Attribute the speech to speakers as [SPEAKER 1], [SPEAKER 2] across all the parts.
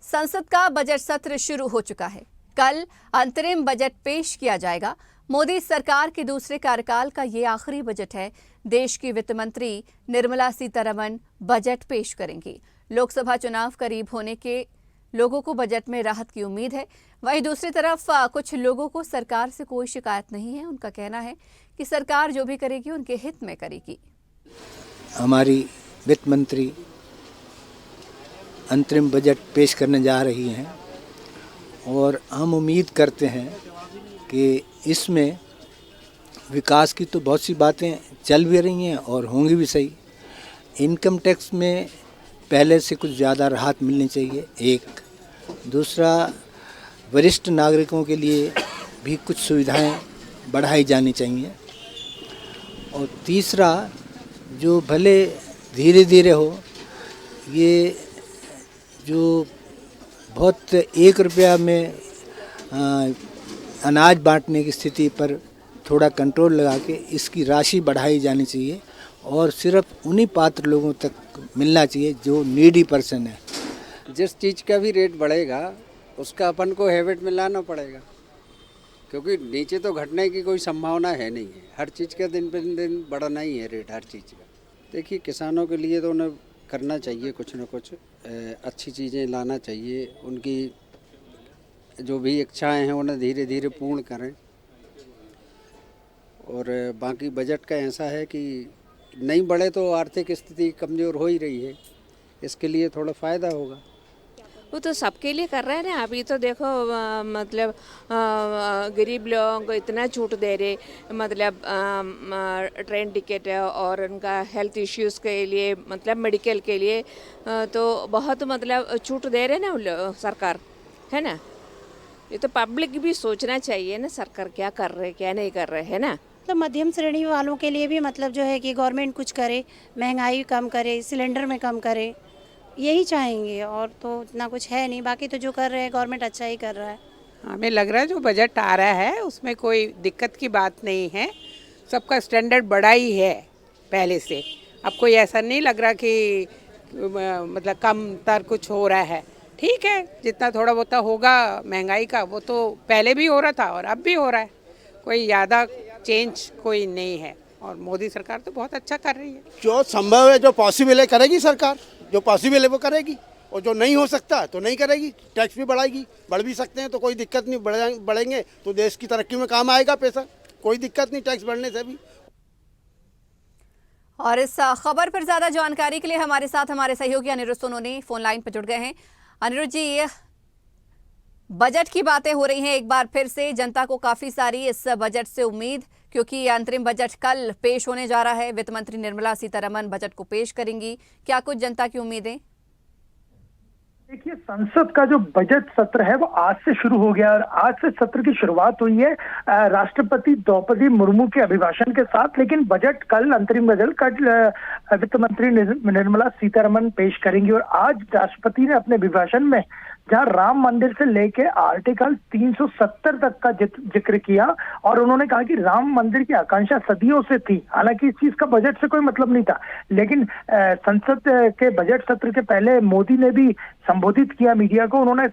[SPEAKER 1] संसद का बजट सत्र शुरू हो चुका है। कल अंतरिम बजट पेश किया जाएगा। मोदी सरकार के दूसरे कार्यकाल का ये आखिरी बजट है। देश की वित्त मंत्री निर्मला सीतारमण बजट पेश करेंगी। लोकसभा चुनाव करीब होने के लोगों को बजट में राहत की उम्मीद है। वहीं दूसरी तरफ कुछ लोगों को सरकार से कोई शिकायत नहीं है। उनका कहना है कि सरकार जो भी करेगी उनके हित में करेगी।
[SPEAKER 2] हमारी वित्त मंत्री अंतरिम बजट पेश करने जा रही हैं और हम उम्मीद करते हैं कि इसमें विकास की तो बहुत सी बातें चल भी रही हैं और होंगी भी सही। इनकम टैक्स में पहले से कुछ ज़्यादा राहत मिलनी चाहिए, एक। दूसरा, वरिष्ठ नागरिकों के लिए भी कुछ सुविधाएं बढ़ाई जानी चाहिए। और तीसरा, जो भले धीरे धीरे हो, ये जो बहुत 1 रुपया में अनाज बांटने की स्थिति पर थोड़ा कंट्रोल लगा के इसकी राशि बढ़ाई जानी चाहिए और सिर्फ उन्हीं पात्र लोगों तक मिलना चाहिए जो नीडी पर्सन है।
[SPEAKER 3] जिस चीज़ का भी रेट बढ़ेगा उसका अपन को हैबिट में लाना पड़ेगा, क्योंकि नीचे तो घटने की कोई संभावना है नहीं है। हर चीज़ का दिन पे दिन बढ़ना ही है रेट, हर चीज़ का। देखिए, किसानों के लिए तो उन्हें करना चाहिए कुछ न कुछ, अच्छी चीज़ें लाना चाहिए। उनकी जो भी इच्छाएं हैं उन्हें धीरे धीरे पूर्ण करें। और बाकी बजट का ऐसा है कि नहीं बढ़े तो आर्थिक स्थिति कमज़ोर हो ही रही है, इसके लिए थोड़ा फ़ायदा होगा।
[SPEAKER 4] वो तो सबके लिए कर रहे हैं ना। अभी तो देखो मतलब गरीब लोगों को इतना छूट दे रहे, मतलब ट्रेन टिकट और उनका हेल्थ इश्यूज़ के लिए, मतलब मेडिकल के लिए तो बहुत मतलब छूट दे रहे ना सरकार, है ना। ये तो पब्लिक भी सोचना चाहिए ना, सरकार क्या कर रहे क्या नहीं कर रहे, है ना।
[SPEAKER 5] तो मध्यम श्रेणी वालों के लिए भी मतलब जो है कि गवर्नमेंट कुछ करे, महंगाई कम करे, सिलेंडर में कम करे, यही चाहेंगे। और तो इतना कुछ है नहीं, बाकी तो जो कर रहे हैं गवर्नमेंट अच्छा ही कर रहा है।
[SPEAKER 6] हमें लग रहा है जो बजट आ रहा है उसमें कोई दिक्कत की बात नहीं है। सबका स्टैंडर्ड बढ़ा ही है पहले से। अब कोई ऐसा नहीं लग रहा कि मतलब कम तर कुछ हो रहा है। ठीक है, जितना थोड़ा बहुत होगा महंगाई का वो तो पहले भी हो रहा था और अब भी हो रहा है। कोई ज़्यादा चेंज कोई नहीं है और मोदी सरकार तो बहुत अच्छा कर रही है।
[SPEAKER 7] जो संभव है, जो पॉसिबल है करेगी सरकार, जो पॉसिबल है वो करेगी, और जो नहीं हो सकता तो नहीं करेगी। टैक्स भी बढ़ाएगी, बढ़ भी सकते हैं तो कोई दिक्कत नहीं, बढ़ेंगे तो देश की तरक्की में काम आएगा पैसा, कोई दिक्कत नहीं टैक्स बढ़ने से भी।
[SPEAKER 1] और इस खबर पर ज्यादा जानकारी के लिए हमारे साथ हमारे सहयोगी अनिरुद्ध सोनोनी फोन लाइन पर जुड़ गए हैं। अनिरुद्ध जी, बजट की बातें हो रही हैं एक बार फिर से। जनता को काफी सारी इस बजट से उम्मीद, क्योंकि अंतरिम बजट कल पेश होने जा रहा है। वित्त मंत्री निर्मला सीतारमण बजट को पेश करेंगी। क्या कुछ जनता की उम्मीदें?
[SPEAKER 8] देखिए, संसद का जो बजट सत्र है वो आज से शुरू हो गया और आज से सत्र की शुरुआत हुई है राष्ट्रपति द्रौपदी मुर्मू के अभिभाषण के साथ। लेकिन बजट कल, अंतरिम बजट कल वित्त मंत्री निर्मला सीतारमण पेश करेंगी। और आज राष्ट्रपति ने अपने अभिभाषण में जहां राम मंदिर से लेके आर्टिकल 370 तक का जिक्र किया और उन्होंने कहा कि राम मंदिर की आकांक्षा सदियों से थी। हालांकि इस चीज का बजट से कोई मतलब नहीं था, लेकिन संसद के बजट सत्र के पहले मोदी ने भी संबोधित किया मीडिया को। उन्होंने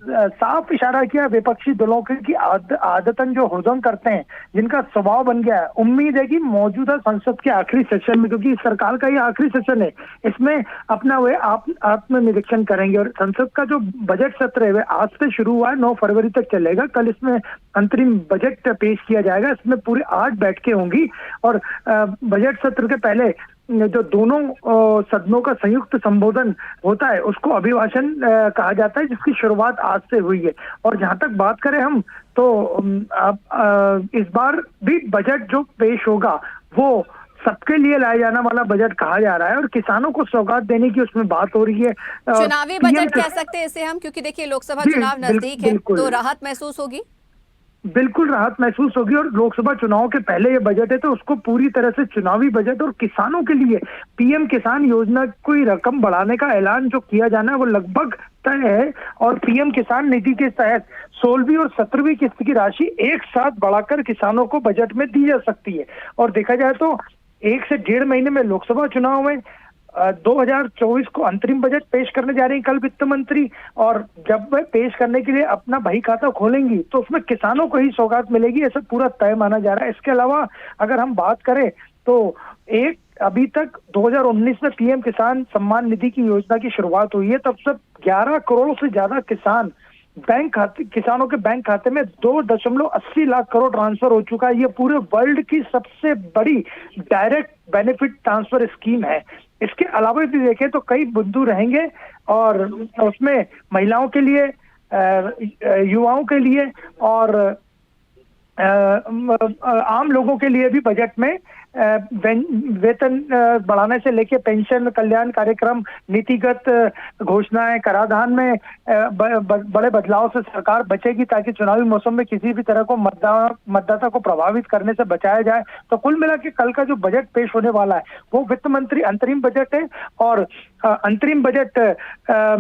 [SPEAKER 8] साफ इशारा किया विपक्षी दलों के कि आदतन जो हुजूम करते हैं, जिनका स्वभाव बन गया है। उम्मीद है कि मौजूदा संसद के आखिरी सेशन में, क्योंकि इस सरकार का ये आखिरी सेशन है, इसमें अपना वे आत्मनिरीक्षण करेंगे। और संसद का जो बजट सत्र है वह आज से शुरू हुआ है, 9 फरवरी तक चलेगा। कल इसमें अंतरिम बजट पेश किया जाएगा। इसमें पूरी 8 बैठकें होंगी और बजट सत्र के पहले जो दोनों सदनों का संयुक्त संबोधन होता है उसको अभिभाषण कहा जाता है, जिसकी शुरुआत आज से हुई है। और जहां तक बात करें हम तो इस बार भी बजट जो पेश होगा वो सबके लिए लाया जाने वाला बजट कहा जा रहा है और किसानों को सौगात देने की उसमें बात हो रही है।
[SPEAKER 1] चुनावी बजट कह सकते हैं इसे हम, क्योंकि देखिए लोकसभा चुनाव नजदीक है, तो राहत महसूस होगी।
[SPEAKER 8] बिल्कुल राहत महसूस होगी। और लोकसभा चुनाव के पहले ये बजट है तो उसको पूरी तरह से चुनावी बजट। और किसानों के लिए पीएम किसान योजना की रकम बढ़ाने का ऐलान जो किया जाना है वो लगभग तय है। और पीएम किसान निधि के तहत 16वीं और 17वीं किस्त की राशि एक साथ बढ़ाकर किसानों को बजट में दी जा सकती है। और देखा जाए तो 1 से 1.5 महीने में लोकसभा चुनाव में 2024 को अंतरिम बजट पेश करने जा रही हैं कल वित्त मंत्री, और जब वह पेश करने के लिए अपना बही खाता खोलेंगी तो उसमें किसानों को ही सौगात मिलेगी, ऐसा पूरा तय माना जा रहा है। इसके अलावा अगर हम बात करें तो अभी तक 2019 में पीएम किसान सम्मान निधि की योजना की शुरुआत हुई है, तब से 11 करोड़ से ज्यादा किसानों के बैंक खाते में 2.80 लाख करोड़ ट्रांसफर हो चुका है। ये पूरे वर्ल्ड की सबसे बड़ी डायरेक्ट बेनिफिट ट्रांसफर स्कीम है। इसके अलावा भी देखें तो कई बिंदु रहेंगे और उसमें महिलाओं के लिए, युवाओं के लिए और आम लोगों के लिए भी बजट में वेतन बढ़ाने से लेके पेंशन, कल्याण कार्यक्रम, नीतिगत घोषणाएं, कराधान में बड़े बदलाव से सरकार बचेगी ताकि चुनावी मौसम में किसी भी तरह को मतदाता को प्रभावित करने से बचाया जाए। तो कुल मिला के कल का जो बजट पेश होने वाला है वो वित्त मंत्री अंतरिम बजट है, और अंतरिम बजट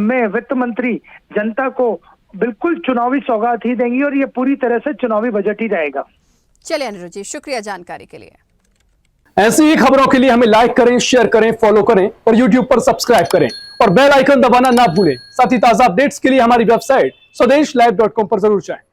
[SPEAKER 8] में वित्त मंत्री जनता को बिल्कुल चुनावी सौगात ही देंगी और ये पूरी तरह से चुनावी बजट ही रहेगा।
[SPEAKER 1] चलिए अनिरुद्ध जी, शुक्रिया जानकारी के लिए।
[SPEAKER 9] ऐसी ही खबरों के लिए हमें लाइक करें, शेयर करें, फॉलो करें और YouTube पर सब्सक्राइब करें और बेल आइकन दबाना ना भूलें। साथ ही ताजा अपडेट्स के लिए हमारी वेबसाइट स्वदेशलाइव.com पर जरूर जाएं।